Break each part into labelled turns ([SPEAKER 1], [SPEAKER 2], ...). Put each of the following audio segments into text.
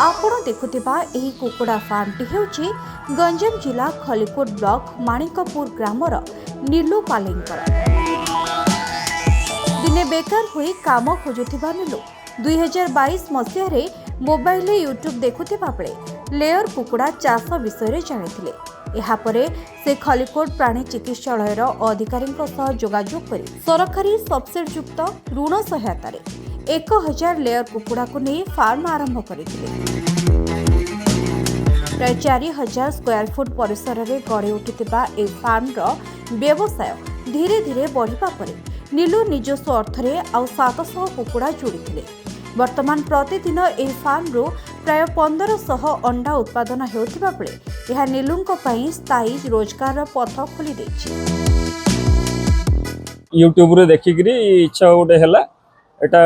[SPEAKER 1] आपण देखुथिबा एही कुकुड़ा फार्मटी हेउची गंजाम जिला खलिकोट ब्लॉक माणिकपुर ग्रामर नीलू पालेंकर। दिने बेकार हुई काम खोजुथिबा नीलू 2022 मसीह मोबाइल यूट्यूब देखुथिबा बेले लेयर कुकुड़ा चाष विषय जानिथिले। एहापरे से खलिकोट प्राणी चिकित्सालयर अधिकारी जोगाजोग करी सरकारी सब्सिडी युक्त ऋण सहायता 1000 लेयर कुकुड़ा को नहीं फार्म आरंभ करथिले। प्राय 4000 स्क्वायर फुट परिसर में गढ़ी उठिथिबा ए फार्म व्यवसाय धीरे धीरे बढ़िबा परे नीलू निजस्व अर्थरे आउ 700 कुकुड़ा जोड़िथिले। वर्तमान प्रतिदिन ए फार्म रो प्राय 1500 अंडा उत्पादन हेउथिबा बेले यह नीलूंको पई स्थायी रोजगार पथ खोली दैछि।
[SPEAKER 2] यूट्यूब रे देखिकरी इच्छा गोटे हैला एटा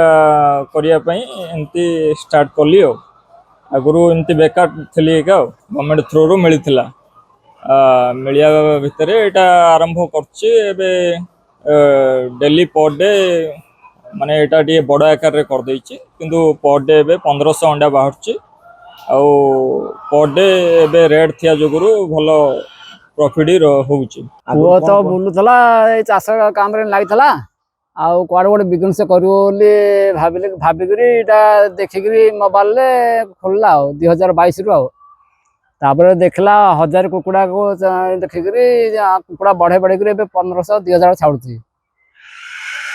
[SPEAKER 2] करिया पई एंती स्टार्ट करली। आगुरु एमती बेकार थली एका गवर्नमेंट थ्रू रो मिलिथिला मिलिया भितर एटा आरंभ करछि। एबे डेली पर डे माने एटा डी बड़ आकार रे कर दैछि किंतु पर डे एबे 1500 अंडा बाहरछि आउ पर डे एबे रेट थिया जोगुरु भलो प्रॉफिट होउछि।
[SPEAKER 3] वो तो बुलुथला ए चाष काम रे लागिथला आउ कुआडे गोटे बिजनेस करियो बोली भाबिकरी इटा देखिकरी मोबाइल रे खोलला 2022 रु आउ तापर देखला 1000 कुकुड़ा को देखिकरी कुकुड़ा बढ़े बढ़े करी 1500 2000 छाडुची।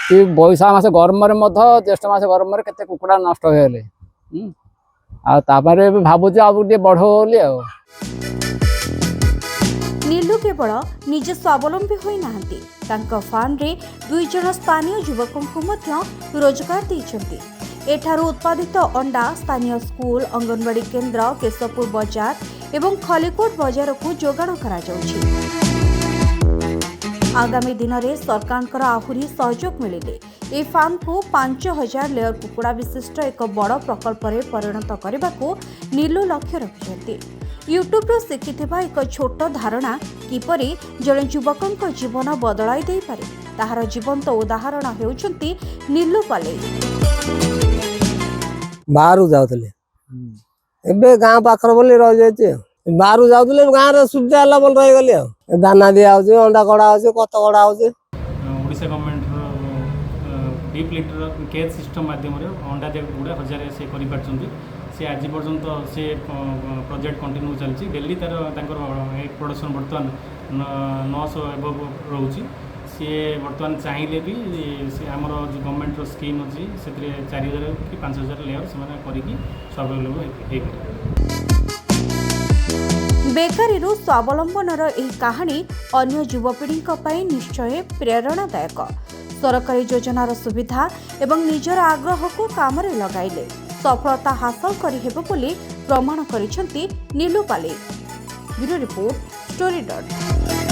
[SPEAKER 3] कि बैसाख मास गरम रे मध ज्येष्ठ मास गरम रे केते कुकुड़ा नष्ट होले आ तापर भाबुची आ गुटे बढ़ो बोली आ।
[SPEAKER 1] नीलू केवल निजे स्वावलंबी होई नाहंती तांका फार्म रे 2 जण स्थानीय युवकों को मध्य रोजगार दैछंती। एठारू उत्पादित अंडा स्थानीय स्कूल अंगनवाड़ी केन्द्र केशवपुर बाजार एवं खलिकोट बाजार को जोगाण करा जाउछि। आगामी दिन में सरकार आहुरी सहयोग मिले ए फार्म को 5000 लेयर कुकुड़ा विशिष्ट एक बड़ प्रकल्प में परिणत करने को नीलू लक्ष्य रखिछंती। यूट्यूब शिखिथिबा एक छोट धारणा किपरि जड़े युवकों जीवन बदलाई दे पारे ताहार जीवंत उदाहरण हेउछंती नीलू पाले।
[SPEAKER 4] बाहर जाउतले एबे गांव पाखर बोली रह जायते बाहर जाउतले गांव रे सुविधा हला बोल रही गली दाना दिया होचे अंडा कड़ा होचे कत कड़ा होचे।
[SPEAKER 5] Odisha government deep litre care system माध्यम रे अंडा दे गुडा 1000 से करि परछंती। से आज पर्यंत से प्रोजेक्ट कंटिन्यू चलछि। डेली तार तांकर प्रोडक्शन वर्तमान 900 एबव रहउछि। से वर्तमान चाहिए भी से आमर जो गवर्नमेंट स्कीम अच्छी से 4000 कि 5000 लेयर से करिकी सर्वाइवल
[SPEAKER 1] बेकारी स्वावलंबनर एही कहानी अन्य युवपीढ़ी निश्चय प्रेरणादायक। सरकारी योजनार सुविधा एवं निजर आग्रह को काम रे लगाइले सफलता हासिल करि हेबो बोली प्रमाण करिसेंती नीलू पाले। Bureau report story dot.